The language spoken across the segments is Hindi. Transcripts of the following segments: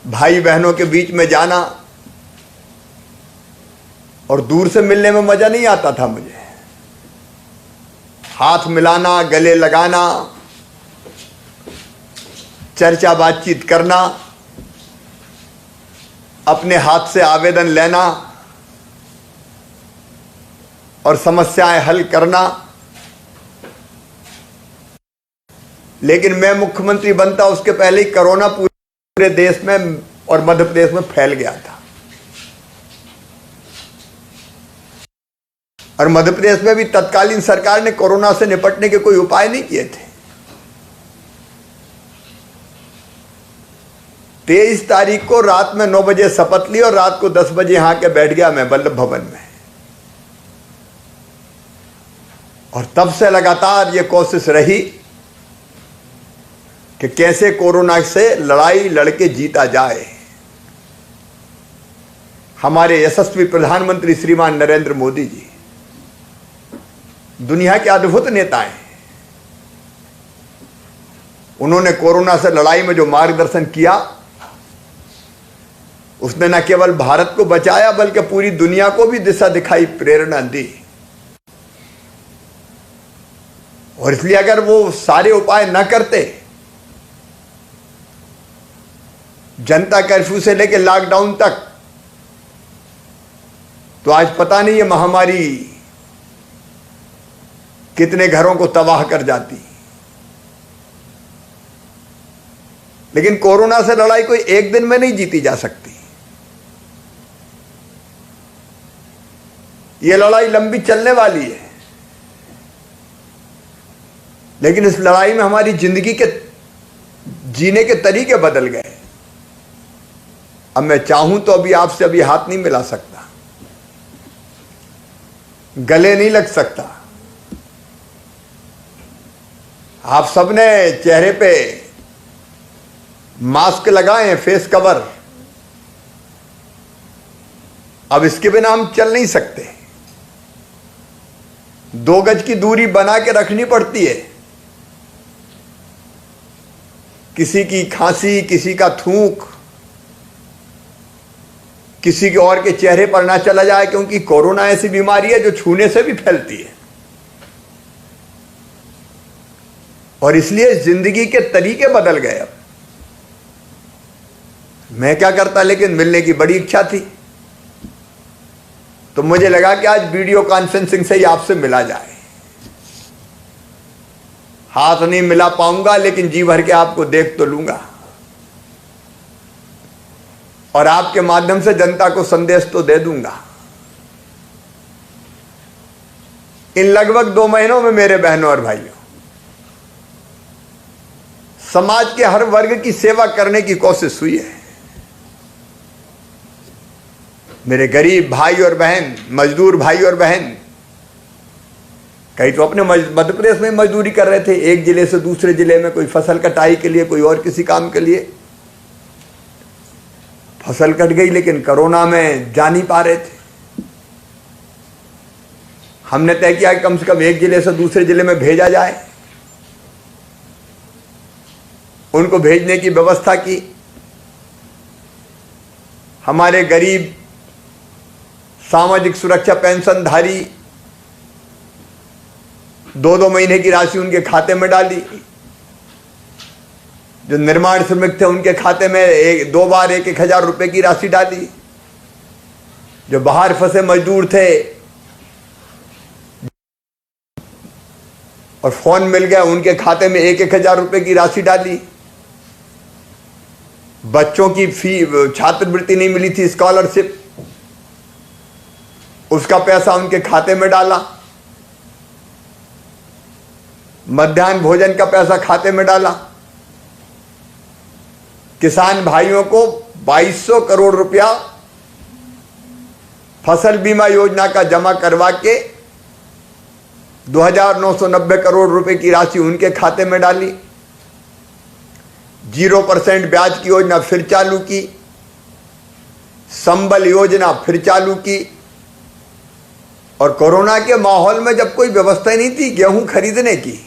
भाई बहनों के बीच में जाना और दूर से मिलने में मजा नहीं आता था मुझे। हाथ मिलाना, गले लगाना, चर्चा बातचीत करना, अपने हाथ से आवेदन लेना और समस्याएं हल करना। लेकिन मैं मुख्यमंत्री बनता उसके पहले ही कोरोना पूरे देश में और मध्य प्रदेश में फैल गया था। और मध्य प्रदेश में भी तत्कालीन सरकार ने कोरोना से निपटने के कोई उपाय नहीं किए थे। 23 तारीख को रात में 9 बजे शपथ ली और रात को 10 बजे यहां के बैठ गया मैं वल्लभ भवन में। और तब से लगातार ये कोशिश रही कि कैसे कोरोना से लड़ाई लड़के जीता जाए। हमारे यशस्वी प्रधानमंत्री श्रीमान नरेंद्र मोदी जी दुनिया के अद्भुत नेता हैं। उन्होंने कोरोना से लड़ाई में जो मार्गदर्शन किया उसने न केवल भारत को बचाया बल्कि पूरी दुनिया को भी दिशा दिखाई, प्रेरणा दी। और इसलिए अगर वो सारे उपाय न करते, जनता कर्फ्यू से लेकर लॉकडाउन तक, तो आज पता नहीं ये महामारी कितने घरों को तबाह कर जाती। लेकिन कोरोना से लड़ाई कोई एक दिन में नहीं जीती जा सकती। ये लड़ाई लंबी चलने वाली है। लेकिन इस लड़ाई में हमारी जिंदगी के जीने के तरीके बदल गए। अब मैं चाहूं तो आपसे अभी हाथ नहीं मिला सकता, गले नहीं लग सकता। आप सबने चेहरे पे मास्क लगाए हैं, फेस कवर। अब इसके बिना हम चल नहीं सकते। 2 गज की दूरी बना के रखनी पड़ती है। किसी की खांसी, किसी का थूक किसी के और के चेहरे पर ना चला जाए, क्योंकि कोरोना ऐसी बीमारी है जो छूने से भी फैलती है। और इसलिए जिंदगी के तरीके बदल गए। अब मैं क्या करता, लेकिन मिलने की बड़ी इच्छा थी, तो मुझे लगा कि आज वीडियो कॉन्फ्रेंसिंग से ही आपसे मिला जाए। हाथ नहीं मिला पाऊंगा, लेकिन जी भर के आपको देख तो लूंगा और आपके माध्यम से जनता को संदेश तो दे दूंगा। इन लगभग 2 महीनों में मेरे बहनों और भाइयों, समाज के हर वर्ग की सेवा करने की कोशिश हुई है। मेरे गरीब भाई और बहन, मजदूर भाई और बहन, कई तो अपने मध्य प्रदेश में मजदूरी कर रहे थे, एक जिले से दूसरे जिले में, कोई फसल कटाई के लिए, कोई और किसी काम के लिए। फसल कट गई लेकिन कोरोना में जा नहीं पा रहे थे। हमने तय किया कि कम से कम एक जिले से दूसरे जिले में भेजा जाए। उनको भेजने की व्यवस्था की। हमारे गरीब सामाजिक सुरक्षा पेंशनधारी 2-2 महीने की राशि उनके खाते में डाली। जो निर्माण श्रमिक थे उनके खाते में 2 बार 1,000 रुपए की राशि डाली। जो बाहर फंसे मजदूर थे और फोन मिल गया, उनके खाते में 1,000 रुपए की राशि डाली। बच्चों की फी, छात्रवृत्ति नहीं मिली थी, स्कॉलरशिप, उसका पैसा उनके खाते में डाला। मध्याह्न भोजन का पैसा खाते में डाला। किसान भाइयों को 2200 करोड़ रुपया फसल बीमा योजना का जमा करवा के 2,990 करोड़ रुपए की राशि उनके खाते में डाली। 0% ब्याज की योजना फिर चालू की। संबल योजना फिर चालू की। और कोरोना के माहौल में जब कोई व्यवस्था ही नहीं थी गेहूं खरीदने की,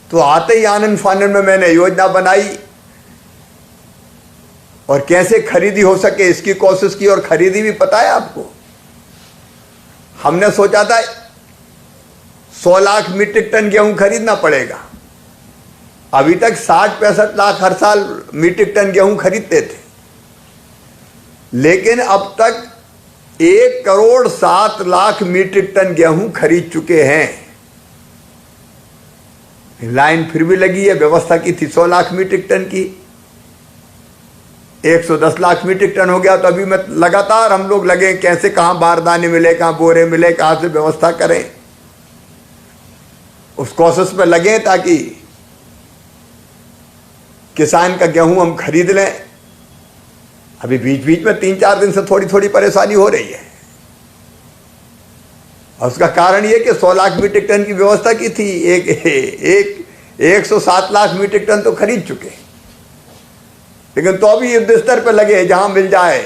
तो आते ही आनंद फानन में मैंने योजना बनाई और कैसे खरीदी हो सके इसकी कोशिश की, और खरीदी भी पता है आपको। हमने सोचा था 100 लाख मीट्रिक टन गेहूं खरीदना पड़ेगा, अभी तक 60-65 लाख हर साल मीट्रिक टन गेहूं खरीदते थे, लेकिन अब तक 1,07,00,000 मीट्रिक टन गेहूं खरीद चुके हैं। लाइन फिर भी लगी है, व्यवस्था की थी 100 लाख मीट्रिक टन की, 110 लाख मीट्रिक टन हो गया। तो अभी मैं लगातार हम लोग लगे कैसे, कहां बारदाने मिले, कहां बोरे मिले, कहां से व्यवस्था करें, उस कोशिश में लगे ताकि किसान का गेहूं हम खरीद लें। अभी बीच बीच में 3-4 दिन से थोड़ी थोड़ी परेशानी हो रही है, और उसका कारण यह कि 100 लाख मीट्रिक टन की व्यवस्था की थी, 107 लाख मीट्रिक टन तो खरीद चुके, लेकिन तो अभी युद्ध स्तर पर लगे जहां मिल जाए,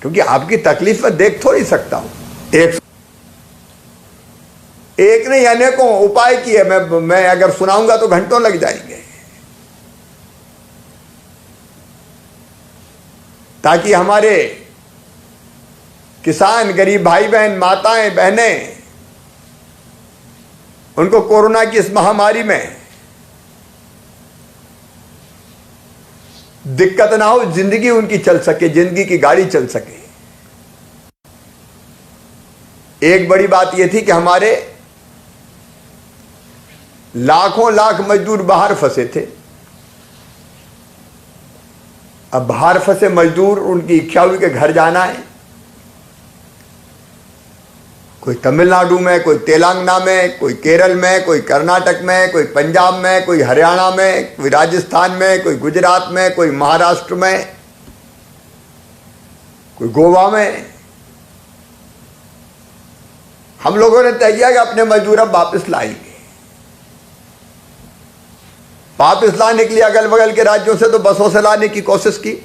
क्योंकि आपकी तकलीफ में देख थोड़ी सकता हूं। एक नहीं अनेकों उपाय किए, मैं अगर सुनाऊंगा तो घंटों लग जाएंगे, ताकि हमारे किसान, गरीब भाई बहन, माताएं बहनें, उनको कोरोना की इस महामारी में दिक्कत ना हो, जिंदगी उनकी चल सके, जिंदगी की गाड़ी चल सके। एक बड़ी बात यह थी कि हमारे लाखों लाख मजदूर बाहर फंसे थे। अब बाहर फंसे मजदूर, उनकी इच्छा हुई कि घर जाना है, कोई तमिलनाडु में, कोई तेलंगाना में, कोई केरल में, कोई कर्नाटक में, कोई पंजाब में, कोई हरियाणा में, कोई राजस्थान में, कोई गुजरात में, कोई महाराष्ट्र में, कोई गोवा में। हम लोगों ने तय किया कि अपने मजदूर अब वापस लाएंगे। वापस लाने के लिए अगल बगल के राज्यों से तो बसों से लाने की कोशिश की,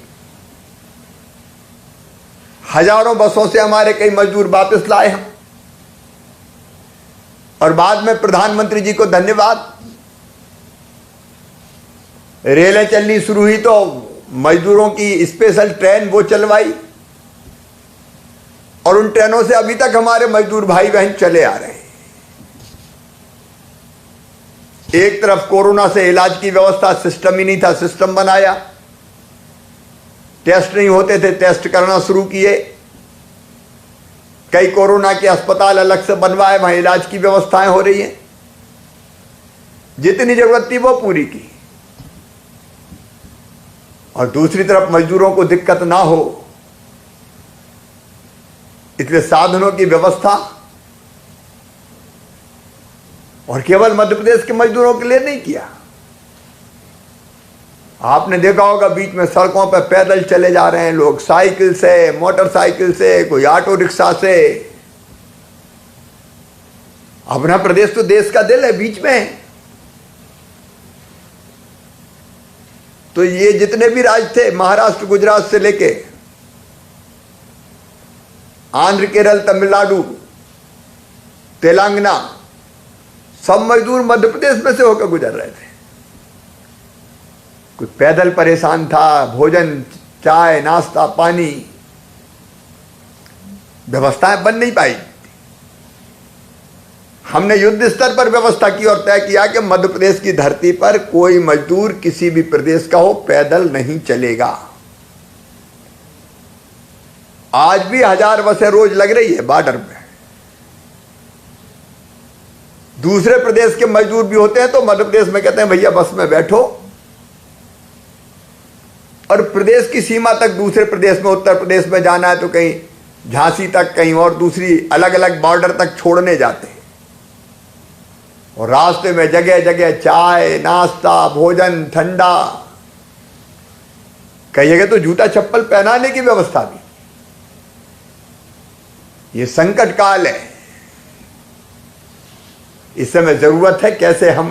हजारों बसों से हमारे कई मजदूर वापस लाए हम, और बाद में प्रधानमंत्री जी को धन्यवाद, रेलें चलनी शुरू हुई तो मजदूरों की स्पेशल ट्रेन वो चलवाई, और उन ट्रेनों से अभी तक हमारे मजदूर भाई बहन चले आ रहे हैं। एक तरफ कोरोना से इलाज की व्यवस्था, सिस्टम ही नहीं था, सिस्टम बनाया, टेस्ट नहीं होते थे, टेस्ट करना शुरू किए, कई कोरोना के अस्पताल अलग से बनवाए, वहां इलाज की व्यवस्थाएं हो रही हैं, जितनी जरूरत थी वो पूरी की। और दूसरी तरफ मजदूरों को दिक्कत ना हो, इसलिए साधनों की व्यवस्था, और केवल मध्य प्रदेश के मजदूरों के लिए नहीं किया। आपने देखा होगा बीच में सड़कों पर पैदल चले जा रहे हैं लोग, साइकिल से, मोटरसाइकिल से, कोई ऑटो रिक्शा से। अपना प्रदेश तो देश का दिल है, बीच में है। तो ये जितने भी राज्य थे, महाराष्ट्र गुजरात से लेके आंध्र, केरल, तमिलनाडु, तेलंगाना, सब मजदूर मध्य प्रदेश में से होकर गुजर रहे थे। कोई पैदल परेशान था, भोजन, चाय, नाश्ता, पानी, व्यवस्थाएं बन नहीं पाई। हमने युद्ध स्तर पर व्यवस्था की और तय किया कि मध्य प्रदेश की धरती पर कोई मजदूर किसी भी प्रदेश का हो पैदल नहीं चलेगा। आज भी 1000 बसें रोज लग रही है बॉर्डर पे। दूसरे प्रदेश के मजदूर भी होते हैं तो मध्य प्रदेश में कहते हैं भैया बस में बैठो, और प्रदेश की सीमा तक दूसरे प्रदेश में, उत्तर प्रदेश में जाना है तो कहीं झांसी तक, कहीं और दूसरी अलग अलग बॉर्डर तक छोड़ने जाते हैं। और रास्ते में जगह जगह चाय, नाश्ता, भोजन, ठंडा, कई जगह तो जूता चप्पल पहनाने की व्यवस्था भी। ये संकट काल है, इस समय जरूरत है कैसे हम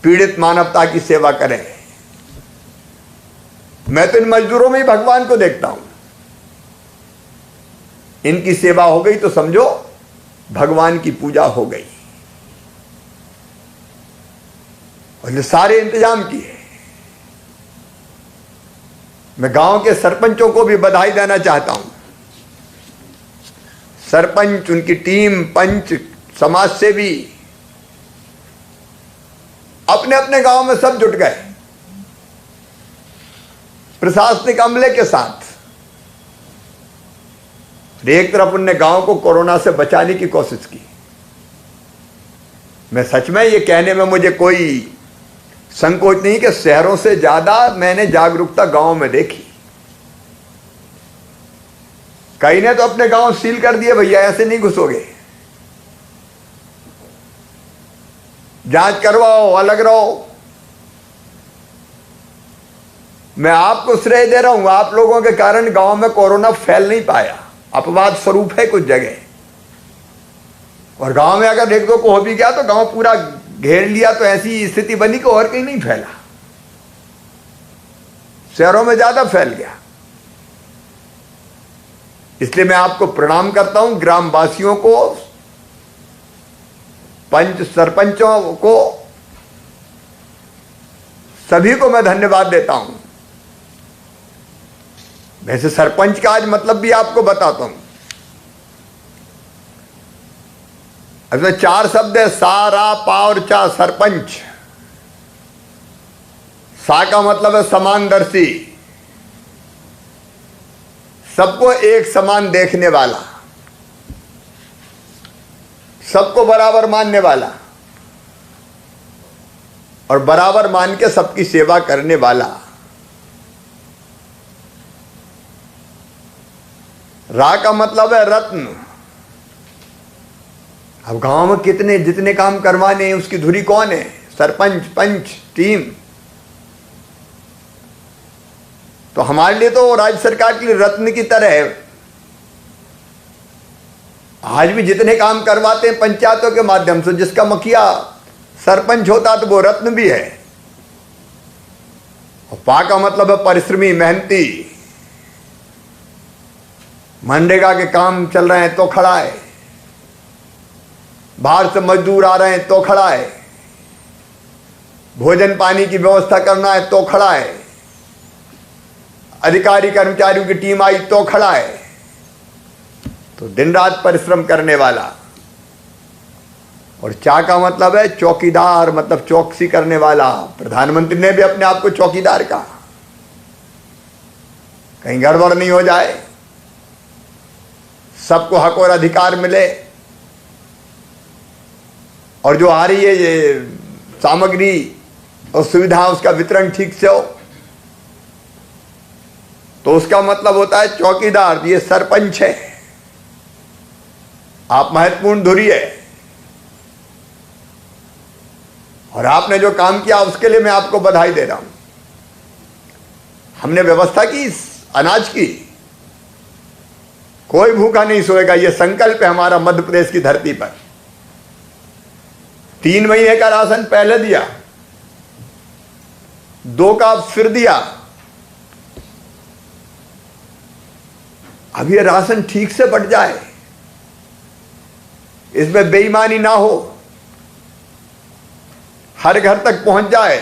पीड़ित मानवता की सेवा करें। मैं तो इन मजदूरों में ही भगवान को देखता हूं। इनकी सेवा हो गई तो समझो भगवान की पूजा हो गई। और ये सारे इंतजाम किए, मैं गांव के सरपंचों को भी बधाई देना चाहता हूं। सरपंच, उनकी टीम, पंच, समाज सेवी अपने अपने गांव में सब जुट गए प्रशासनिक अमले के साथ। एक तरफ उनने गांव को कोरोना से बचाने की कोशिश की। मैं सच में ये कहने में मुझे कोई संकोच नहीं कि शहरों से ज्यादा मैंने जागरूकता गांव में देखी। कई ने तो अपने गांव सील कर दिए, भैया ऐसे नहीं घुसोगे, जांच करवाओ, अलग रहो। मैं आपको श्रेय दे रहा हूं, आप लोगों के कारण गांव में कोरोना फैल नहीं पाया। अपवाद स्वरूप है कुछ जगह, और गांव में अगर एक दो को हो भी गया तो गांव पूरा घेर लिया तो ऐसी स्थिति बनी कि और कहीं नहीं फैला, शहरों में ज्यादा फैल गया। इसलिए मैं आपको प्रणाम करता हूं, ग्रामवासियों को, पंच सरपंचों को, सभी को मैं धन्यवाद देता हूं। वैसे सरपंच का आज मतलब भी आपको बताता हूं। अब 4 शब्द है, सा, रा, पा और चा, सरपंच। सा का मतलब है समानदर्शी, सबको एक समान देखने वाला, सबको बराबर मानने वाला और बराबर मान के सबकी सेवा करने वाला। रा का मतलब है रत्न। अब गांव में कितने जितने काम करवाने हैं उसकी धुरी कौन है? सरपंच, पंच, टीम। तो हमारे लिए तो राज्य सरकार के लिए रत्न की तरह है। आज भी जितने काम करवाते हैं पंचायतों के माध्यम से, जिसका मुखिया सरपंच होता तो वो रत्न भी है। और पा का मतलब है परिश्रमी, मेहनती। मनरेगा के काम चल रहे हैं तो खड़ा है, बाहर से मजदूर आ रहे हैं तो खड़ा है, भोजन पानी की व्यवस्था करना है तो खड़ा है, अधिकारी कर्मचारियों की टीम आई तो खड़ा है। तो दिन रात परिश्रम करने वाला। और चा का मतलब है चौकीदार, मतलब चौकसी करने वाला। प्रधानमंत्री ने भी अपने आप को चौकीदार कहा, कहीं गड़बड़ नहीं हो जाए, सबको हक और अधिकार मिले, और जो आ रही है ये सामग्री और सुविधा उसका वितरण ठीक से हो। तो उसका मतलब होता है चौकीदार। ये सरपंच है, आप महत्वपूर्ण धुरी है, और आपने जो काम किया उसके लिए मैं आपको बधाई दे रहा हूं। हमने व्यवस्था की अनाज की, कोई भूखा नहीं सोएगा, यह संकल्प है हमारा मध्य प्रदेश की धरती पर। 3 महीने का राशन पहले दिया, 2 का फिर दिया। अब ये राशन ठीक से बट जाए, इसमें बेईमानी ना हो, हर घर तक पहुंच जाए।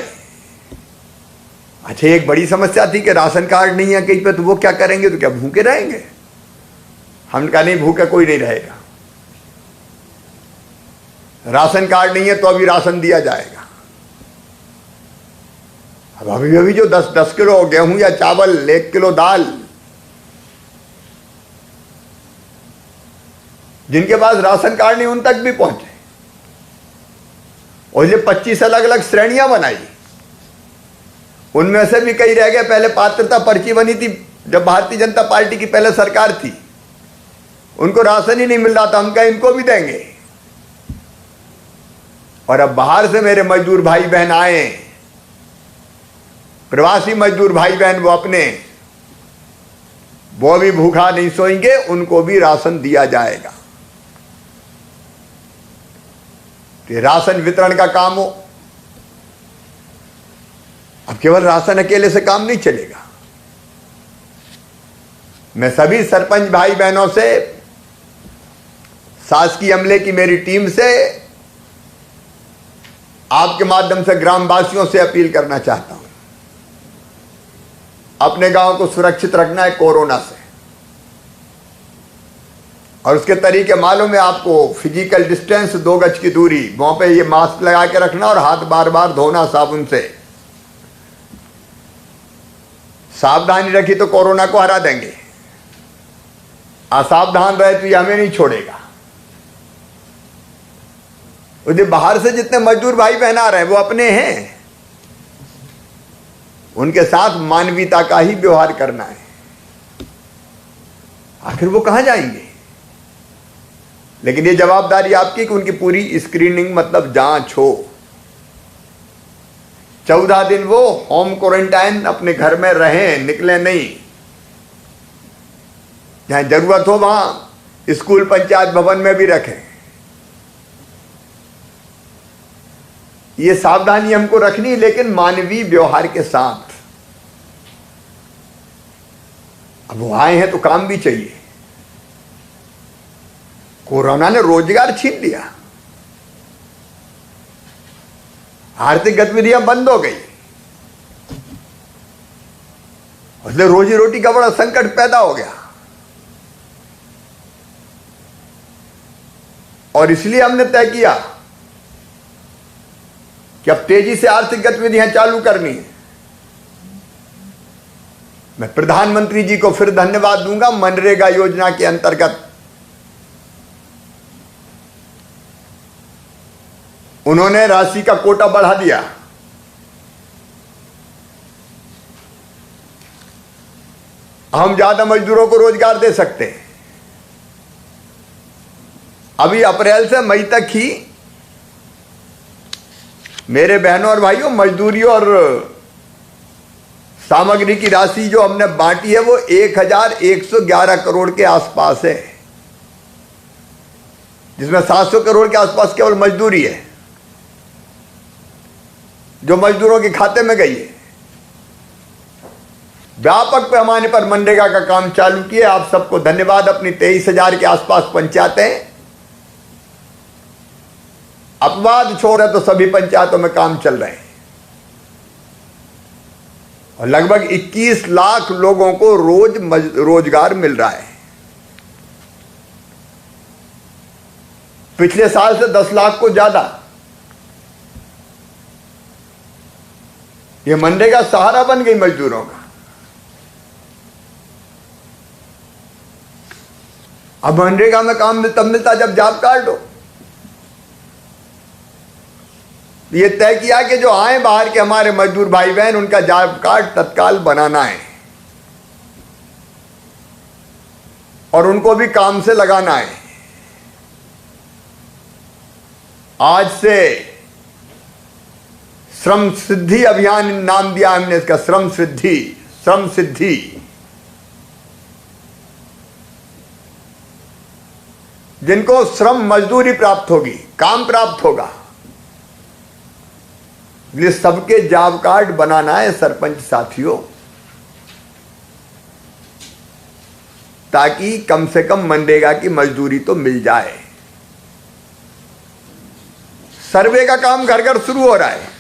अच्छा, एक बड़ी समस्या थी कि राशन कार्ड नहीं है कहीं पे, तो वो क्या करेंगे? तो क्या भूखे रहेंगे? हमने कहा नहीं, भूखा कोई नहीं रहेगा। राशन कार्ड नहीं है तो अभी राशन दिया जाएगा। अब अभी जो 10 किलो गेहूं या चावल, 1 किलो दाल, जिनके पास राशन कार्ड नहीं उन तक भी पहुंचे। और ये 25 अलग अलग श्रेणियां बनाई, उनमें से भी कई रह गए। पहले पात्रता पर्ची बनी थी जब भारतीय जनता पार्टी की पहले सरकार थी, उनको राशन ही नहीं मिल रहा था, हम कहें इनको भी देंगे। और अब बाहर से मेरे मजदूर भाई बहन आए, प्रवासी मजदूर भाई बहन, वो भी भूखा नहीं सोएंगे, उनको भी राशन दिया जाएगा। तो राशन वितरण का काम हो। अब केवल राशन अकेले से काम नहीं चलेगा। मैं सभी सरपंच भाई बहनों से, शासकीय अमले की मेरी टीम से, आपके माध्यम से ग्रामवासियों से अपील करना चाहता हूं अपने गांव को सुरक्षित रखना है कोरोना से। और उसके तरीके मालूम है आपको, फिजिकल डिस्टेंस, 2 गज की दूरी, वहां पे ये मास्क लगा के रखना और हाथ बार बार धोना साबुन से। सावधानी रखी तो कोरोना को हरा देंगे, असावधान रहे तो ये हमें नहीं छोड़ेगा। उधर बाहर से जितने मजदूर भाई बहन आ रहे हैं वो अपने हैं, उनके साथ मानवीयता का ही व्यवहार करना है। आखिर वो कहां जाएंगे? लेकिन ये जवाबदारी आपकी कि उनकी पूरी स्क्रीनिंग मतलब जांच हो। 14 दिन वो होम क्वारंटाइन अपने घर में रहें, निकले नहीं। जहां जरूरत हो वहां स्कूल पंचायत भवन में भी रखें। ये सावधानी हमको रखनी, लेकिन मानवीय व्यवहार के साथ। अब वो आए हैं तो काम भी चाहिए। कोरोना ने रोजगार छीन लिया, आर्थिक गतिविधियां बंद हो गई, इसलिए रोजी रोटी का बड़ा संकट पैदा हो गया। और इसलिए हमने तय किया कि अब तेजी से आर्थिक गतिविधियां चालू करनी है। मैं प्रधानमंत्री जी को फिर धन्यवाद दूंगा। मनरेगा योजना के अंतर्गत उन्होंने राशि का कोटा बढ़ा दिया। हम ज्यादा मजदूरों को रोजगार दे सकते हैं। अभी अप्रैल से मई तक ही मेरे बहनों और भाइयों, मजदूरी और सामग्री की राशि जो हमने बांटी है वो 1111 करोड़ के आसपास है, जिसमें 700 करोड़ के आसपास केवल मजदूरी है जो मजदूरों के खाते में गई है। व्यापक पैमाने पर मनरेगा का काम चालू किया। आप सबको धन्यवाद। अपनी 23,000 के आसपास पंचायतें, अपवाद छोड़े तो सभी पंचायतों में काम चल रहे हैं और लगभग 21 लाख लोगों को रोज रोजगार मिल रहा है। पिछले साल से 10 लाख को ज्यादा। यह मनरेगा सहारा बन गई मजदूरों का। अब मनरेगा में काम तब मिलता जब जॉब कार्ड हो। ये तय किया कि जो आए बाहर के हमारे मजदूर भाई बहन, उनका जॉब कार्ड तत्काल बनाना है और उनको भी काम से लगाना है। आज से श्रम सिद्धि अभियान नाम दिया हमने इसका, श्रम सिद्धि। जिनको श्रम मजदूरी प्राप्त होगी, काम प्राप्त होगा, ये सबके जॉब कार्ड बनाना है सरपंच साथियों, ताकि कम से कम मनरेगा की मजदूरी तो मिल जाए। सर्वे का काम घर घर शुरू हो रहा है।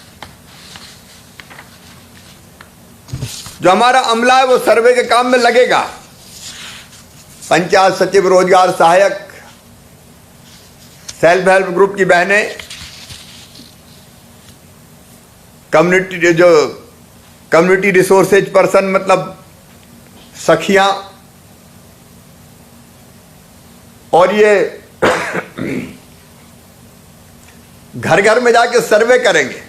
जो हमारा अमला है वो सर्वे के काम में लगेगा। पंचायत सचिव, रोजगार सहायक, सेल्फ हेल्प ग्रुप की बहनें, कम्युनिटी रिसोर्सेज पर्सन मतलब सखियां, और ये घर घर में जाके सर्वे करेंगे।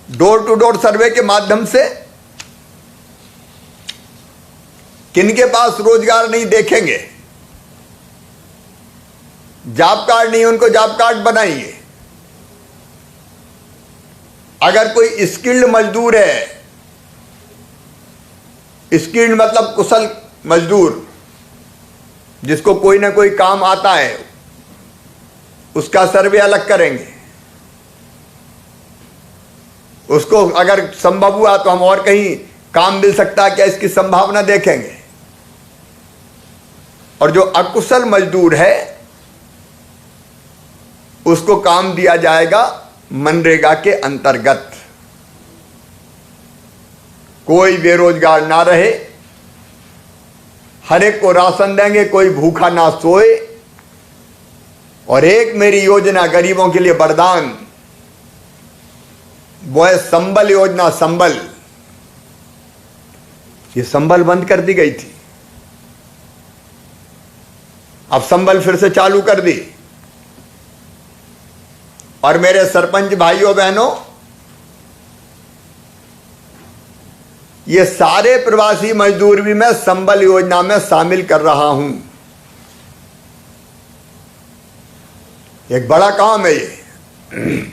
डोर टू डोर सर्वे के माध्यम से किनके पास रोजगार नहीं देखेंगे, जॉब कार्ड नहीं, उनको जॉब कार्ड बनाएंगे। अगर कोई स्किल्ड मजदूर है, स्किल्ड मतलब कुशल मजदूर, जिसको कोई ना कोई काम आता है, उसका सर्वे अलग करेंगे। उसको अगर संभव हुआ तो हम और कहीं काम मिल सकता है क्या, इसकी संभावना देखेंगे। और जो अकुशल मजदूर है उसको काम दिया जाएगा मनरेगा के अंतर्गत। कोई बेरोजगार ना रहे, हर एक को राशन देंगे, कोई भूखा ना सोए। और एक मेरी योजना गरीबों के लिए वरदान, वो है संबल योजना। संबल, ये संबल बंद कर दी गई थी, अब संबल फिर से चालू कर दी। और मेरे सरपंच भाइयों बहनों, ये सारे प्रवासी मजदूर भी मैं संबल योजना में शामिल कर रहा हूं। एक बड़ा काम है ये।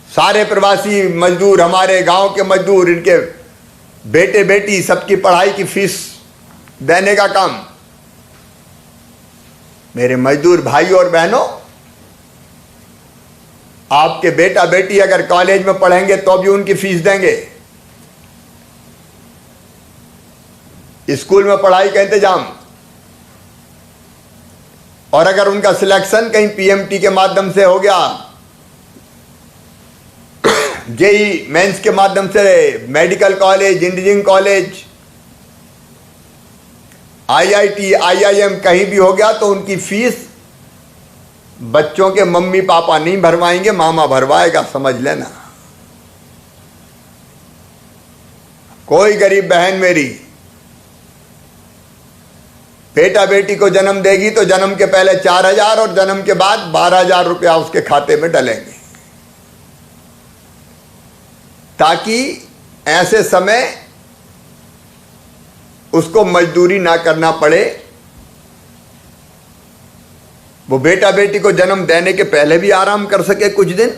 सारे प्रवासी मजदूर, हमारे गांव के मजदूर, इनके बेटे बेटी सबकी पढ़ाई की फीस देने का काम मेरे मजदूर भाइयों और बहनों, आपके बेटा बेटी अगर कॉलेज में पढ़ेंगे तो भी उनकी फीस देंगे। स्कूल में पढ़ाई का इंतजाम, और अगर उनका सिलेक्शन कहीं पीएमटी के माध्यम से हो गया, जेई मेंस के माध्यम से medical college, engineering college, IIT, IIM कहीं भी हो गया, तो उनकी फीस बच्चों के मम्मी पापा नहीं भरवाएंगे, मामा भरवाएगा, समझ लेना। कोई गरीब बहन मेरी बेटा बेटी को जन्म देगी तो जन्म के पहले 4,000 और जन्म के बाद 12,000 रुपया उसके खाते में डलेंगे, ताकि ऐसे समय उसको मजदूरी ना करना पड़े। वो बेटा बेटी को जन्म देने के पहले भी आराम कर सके कुछ दिन,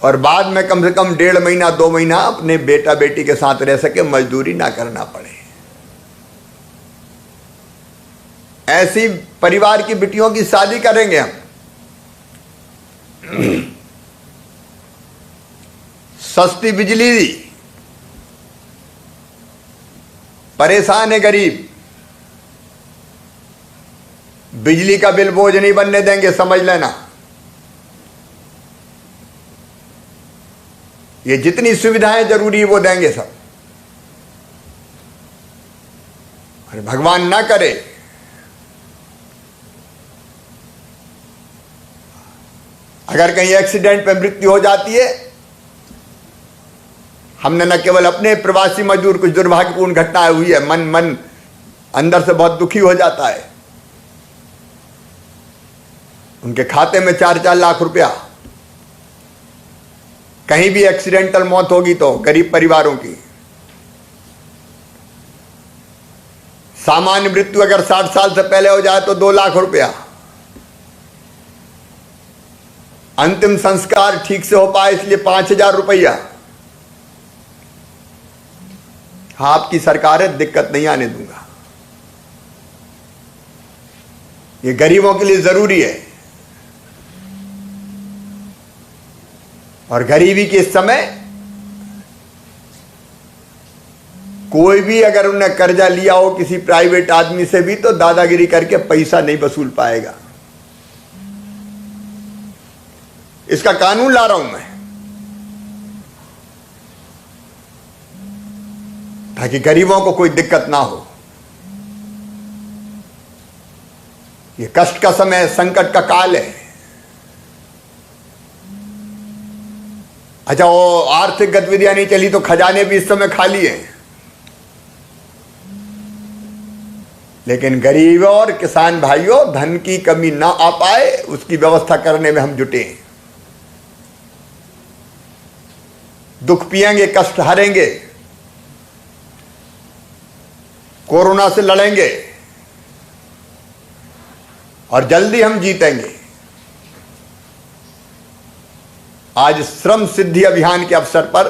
और बाद में कम से कम 1.5 महीना 2 महीना अपने बेटा बेटी के साथ रह सके, मजदूरी ना करना पड़े। ऐसी परिवार की बेटियों की शादी करेंगे हम। सस्ती बिजली दी, परेशान है गरीब, बिजली का बिल बोझ नहीं बनने देंगे, समझ लेना। ये जितनी सुविधाएं जरूरी है वो देंगे सब। अरे भगवान ना करे अगर कहीं एक्सीडेंट पे मृत्यु हो जाती है, हमने न केवल अपने प्रवासी मजदूर, कुछ दुर्भाग्यपूर्ण घटनाएं हुई है, मन अंदर से बहुत दुखी हो जाता है। उनके खाते में 4-4 लाख रुपया, कहीं भी एक्सीडेंटल मौत होगी तो गरीब परिवारों की। सामान्य मृत्यु अगर 60 साल से पहले हो जाए तो 2 लाख रुपया। अंतिम संस्कार ठीक से हो पाए इसलिए 5,000 रुपया। आपकी सरकार है, दिक्कत नहीं आने दूंगा। ये गरीबों के लिए जरूरी है। और गरीबी के इस समय कोई भी अगर उन्हें कर्जा लिया हो किसी प्राइवेट आदमी से भी, तो दादागिरी करके पैसा नहीं वसूल पाएगा। इसका कानून ला रहा हूं मैं, ताकि गरीबों को कोई दिक्कत ना हो। ये कष्ट का समय, संकट का काल है। अच्छा, वो आर्थिक गतिविधियां नहीं चली तो खजाने भी इस समय खाली हैं, लेकिन गरीबों और किसान भाइयों, धन की कमी ना आ पाए उसकी व्यवस्था करने में हम जुटे हैं। दुख पिएंगे, कष्ट हरेंगे, कोरोना से लड़ेंगे और जल्दी हम जीतेंगे। आज श्रम सिद्धि अभियान के अवसर पर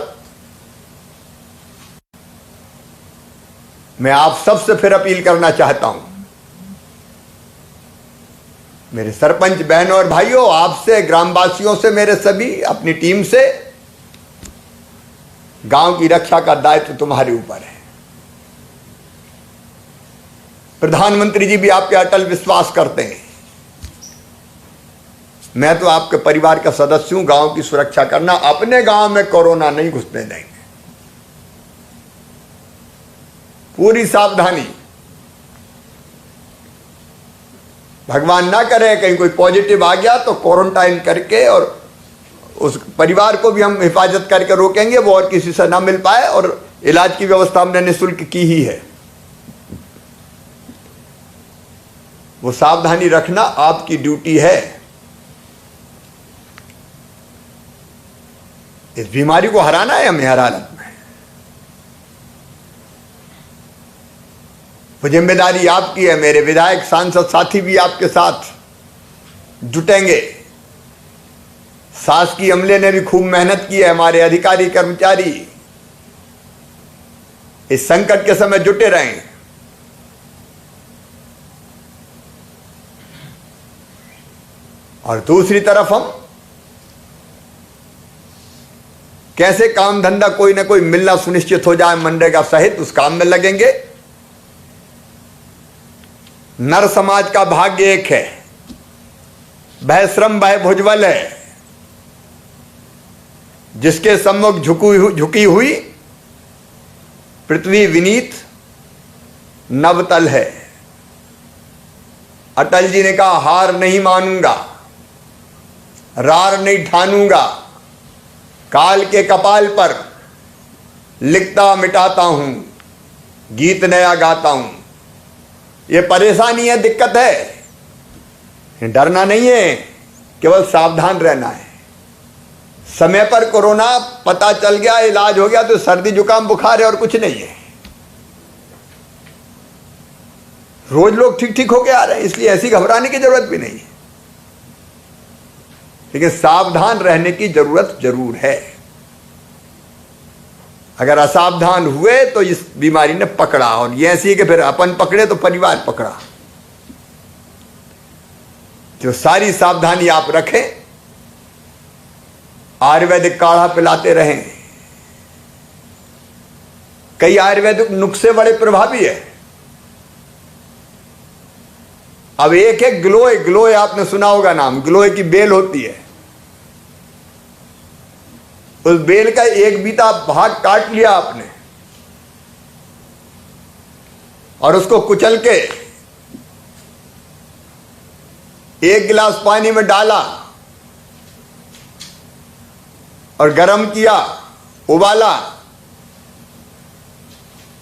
मैं आप सबसे फिर अपील करना चाहता हूं। मेरे सरपंच बहनों और भाइयों, आपसे, ग्रामवासियों से, मेरे सभी अपनी टीम से, गांव की रक्षा का दायित्व तुम्हारे ऊपर है। प्रधानमंत्री जी भी आप पे अटल विश्वास करते हैं। मैं तो आपके परिवार का सदस्य हूं, गांव की सुरक्षा करना, अपने गांव में कोरोना नहीं घुसने देंगे। पूरी सावधानी, भगवान ना करे कहीं कोई पॉजिटिव आ गया तो क्वारंटाइन करके और उस परिवार को भी हम हिफाजत करके रोकेंगे, वो और किसी से ना मिल पाए, और इलाज की व्यवस्था हमने निःशुल्क की ही है। वो सावधानी रखना आपकी ड्यूटी है। इस बीमारी को हराना है हमें हर हालत में। वो जिम्मेदारी आपकी है। मेरे विधायक सांसद साथी भी आपके साथ जुटेंगे। शासकीय अमले ने भी खूब मेहनत की है। हमारे अधिकारी कर्मचारी इस संकट के समय जुटे रहें। और दूसरी तरफ हम कैसे काम धंधा कोई ना कोई मिलना सुनिश्चित हो जाए मनरेगा सहित, उस काम में लगेंगे। नर समाज का भाग्य एक है, वह श्रम वह भुजबल है। जिसके सम्मुख झुकी हुई पृथ्वी विनीत नवतल है। अटल जी ने कहा, हार नहीं मानूंगा, रार नहीं ठानूंगा, काल के कपाल पर लिखता मिटाता हूं, गीत नया गाता हूं। ये परेशानी है, दिक्कत है, डरना नहीं है, केवल सावधान रहना है। समय पर कोरोना पता चल गया, इलाज हो गया तो सर्दी जुकाम बुखार है और कुछ नहीं है। रोज लोग ठीक ठीक होके आ रहे हैं, इसलिए ऐसी घबराने की जरूरत भी नहीं है। लेकिन सावधान रहने की जरूरत जरूर है। अगर असावधान हुए तो इस बीमारी ने पकड़ा, और ये ऐसी है कि फिर अपन पकड़े तो परिवार पकड़ा। जो सारी सावधानी आप रखें, आयुर्वेदिक काढ़ा पिलाते रहें। कई आयुर्वेदिक नुस्खे बड़े प्रभावी है। अब एक है गिलोय। गिलोय आपने सुना होगा नाम, गिलोय की बेल होती है। उस बेल का एक बीता भाग काट लिया आपने और उसको कुचल के एक गिलास पानी में डाला और गर्म किया, उबाला।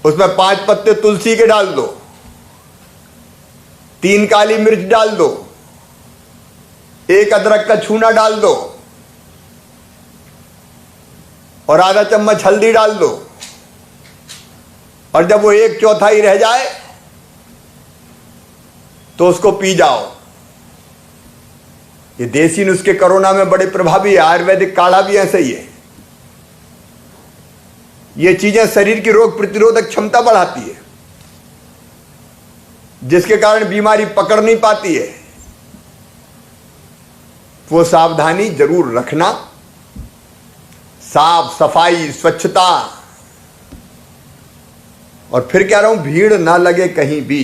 उसमें 5 पत्ते तुलसी के डाल दो, 3 काली मिर्च डाल दो, 1 अदरक का छूना डाल दो और आधा चम्मच हल्दी डाल दो। और जब वो 1/4 रह जाए तो उसको पी जाओ। ये देसी नुस्खे कोरोना में बड़े प्रभावी है। आयुर्वेदिक काढ़ा भी ऐसे ही है। ये चीजें शरीर की रोग प्रतिरोधक क्षमता बढ़ाती है, जिसके कारण बीमारी पकड़ नहीं पाती है। वो सावधानी जरूर रखना। साफ सफाई, स्वच्छता, और फिर कह रहा हूं भीड़ ना लगे कहीं भी।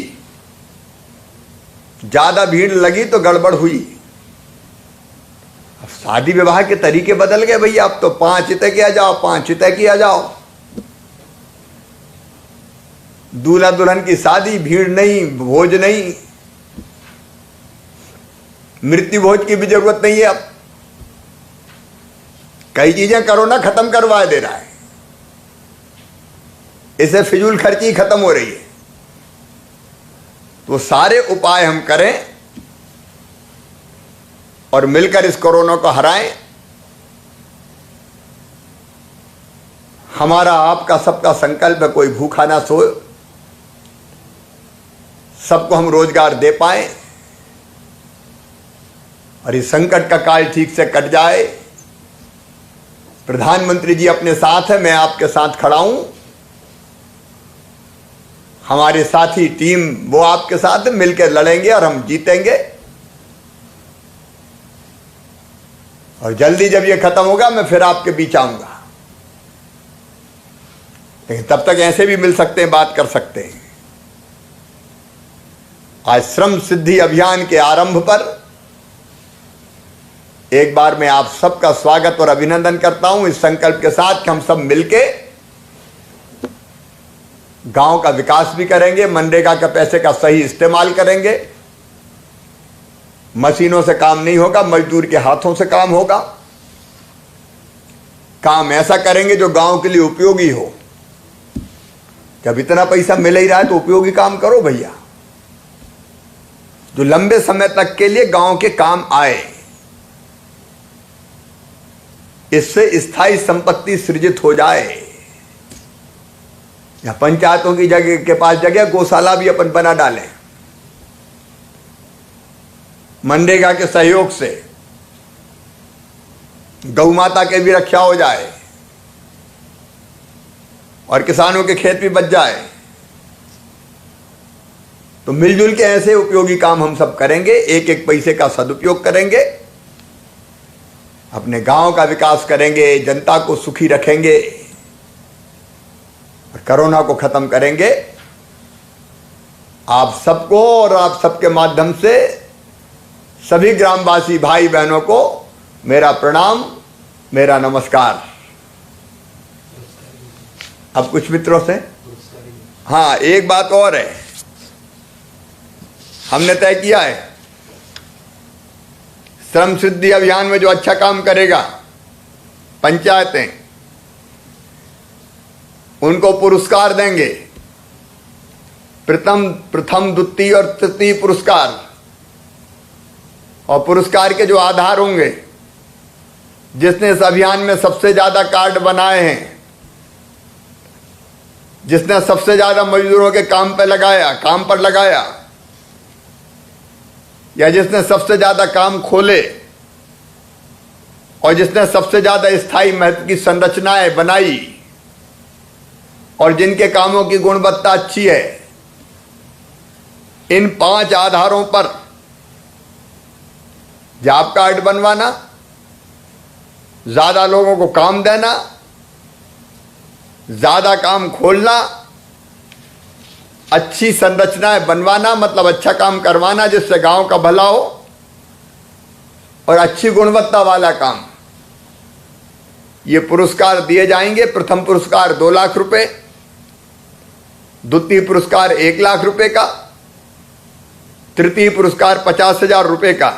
ज्यादा भीड़ लगी तो गड़बड़ हुई। अब शादी विवाह के तरीके बदल गए भैया। अब तो 5 चिते किया जाओ, 5 चिते किया जाओ। दूल्हा दुल्हन की शादी, भीड़ नहीं, भोज नहीं, मृत्यु भोज की भी जरूरत नहीं है। अब कई चीजें कोरोना खत्म करवा दे रहा है। इससे फिजूल खर्ची खत्म हो रही है। तो सारे उपाय हम करें और मिलकर इस कोरोना को हराएं। हमारा आपका सबका संकल्प है, कोई भूखा ना सोए, सबको हम रोजगार दे पाएं और इस संकट का काल ठीक से कट जाए। प्रधानमंत्री जी अपने साथ है, मैं आपके साथ खड़ा हूं। हमारे साथी टीम वो आपके साथ मिलकर लड़ेंगे और हम जीतेंगे। और जल्दी जब ये खत्म होगा मैं फिर आपके बीच आऊंगा। लेकिन तब तक ऐसे भी मिल सकते हैं, बात कर सकते हैं। आज श्रम सिद्धि अभियान के आरंभ पर एक बार मैं आप सबका स्वागत और अभिनंदन करता हूं इस संकल्प के साथ कि हम सब मिलके गांव का विकास भी करेंगे, मनरेगा के पैसे का सही इस्तेमाल करेंगे। मशीनों से काम नहीं होगा, मजदूर के हाथों से काम होगा। काम ऐसा करेंगे जो गांव के लिए उपयोगी हो। जब इतना पैसा मिल ही रहा है तो उपयोगी काम करो भैया, जो लंबे समय तक के लिए गांव के काम आए। इससे स्थायी संपत्ति सृजित हो जाए। या पंचायतों की जगह के पास जगह गौशाला भी अपन बना डालें, मनरेगा के सहयोग से गौ माता के भी रक्षा हो जाए और किसानों के खेत भी बच जाए। तो मिलजुल के ऐसे उपयोगी काम हम सब करेंगे, एक एक पैसे का सदुपयोग करेंगे, अपने गांव का विकास करेंगे, जनता को सुखी रखेंगे और कोरोना को खत्म करेंगे। आप सबको और आप सबके माध्यम से सभी ग्रामवासी भाई बहनों को मेरा प्रणाम, मेरा नमस्कार। अब कुछ मित्रों से हाँ, एक बात और है, हमने तय किया है श्रम सिद्धि अभियान में जो अच्छा काम करेगा पंचायतें, उनको पुरस्कार देंगे। प्रथम द्वितीय और तृतीय पुरस्कार, और पुरस्कार के जो आधार होंगे, जिसने इस अभियान में सबसे ज्यादा कार्ड बनाए हैं, जिसने सबसे ज्यादा मजदूरों के काम पर लगाया, या जिसने सबसे ज्यादा काम खोले और जिसने सबसे ज्यादा स्थायी महत्व की संरचनाएं बनाई और जिनके कामों की गुणवत्ता अच्छी है, इन 5 आधारों पर जॉब कार्ड बनवाना, ज्यादा लोगों को काम देना, ज्यादा काम खोलना, अच्छी संरचनाएं बनवाना, मतलब अच्छा काम करवाना जिससे गांव का भला हो, और अच्छी गुणवत्ता वाला काम, ये पुरस्कार दिए जाएंगे। प्रथम पुरस्कार 2 लाख रुपए, द्वितीय पुरस्कार 1 लाख रुपए का, तृतीय पुरस्कार 50,000 रुपए का।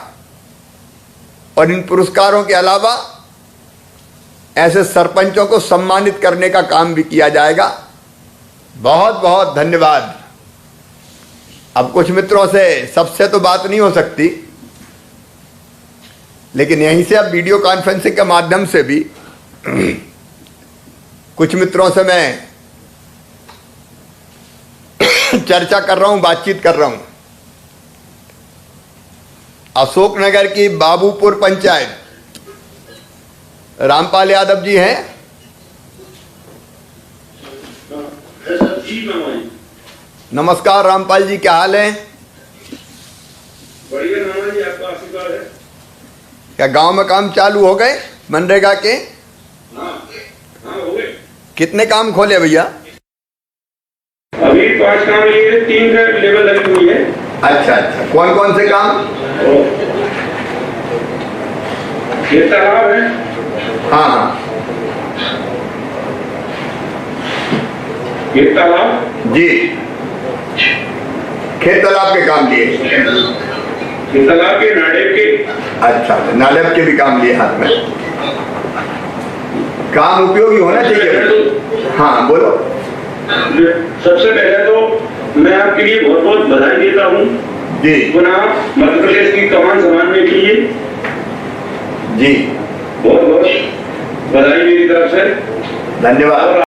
और इन पुरस्कारों के अलावा ऐसे सरपंचों को सम्मानित करने का काम भी किया जाएगा। बहुत बहुत धन्यवाद। अब कुछ मित्रों से, सबसे तो बात नहीं हो सकती, लेकिन यहीं से अब वीडियो कॉन्फ्रेंसिंग के माध्यम से भी कुछ मित्रों से मैं चर्चा कर रहा हूं, बातचीत कर रहा हूं। अशोकनगर की बाबूपुर पंचायत, रामपाल यादव जी हैं। नमस्कार रामपाल जी, क्या हाल है? बढ़िया नाना जी, आपका आशीर्वाद है। क्या गांव में काम चालू हो गए मनरेगा के? हाँ हो गए। कितने काम खोले भैया? अभी 5 काम लिए, 3 का लेवल लगी हुई है। अच्छा, कौन कौन से काम? ये तालाब है। हाँ, ये तालाब जी, खेत तालाब के काम लिए। ये तालाब के, नाडेब के। अच्छा, नाडेब के भी काम लिए हाथ में। काम उपयोगी होना चाहिए। हाँ बोलो। सबसे पहले तो मैं आपके लिए बहुत बहुत बधाई देता हूँ जी। पुनः मध्य प्रदेश की कमान संभालने के लिए जी, बहुत बहुत बधाई मेरी तरफ से। धन्यवाद।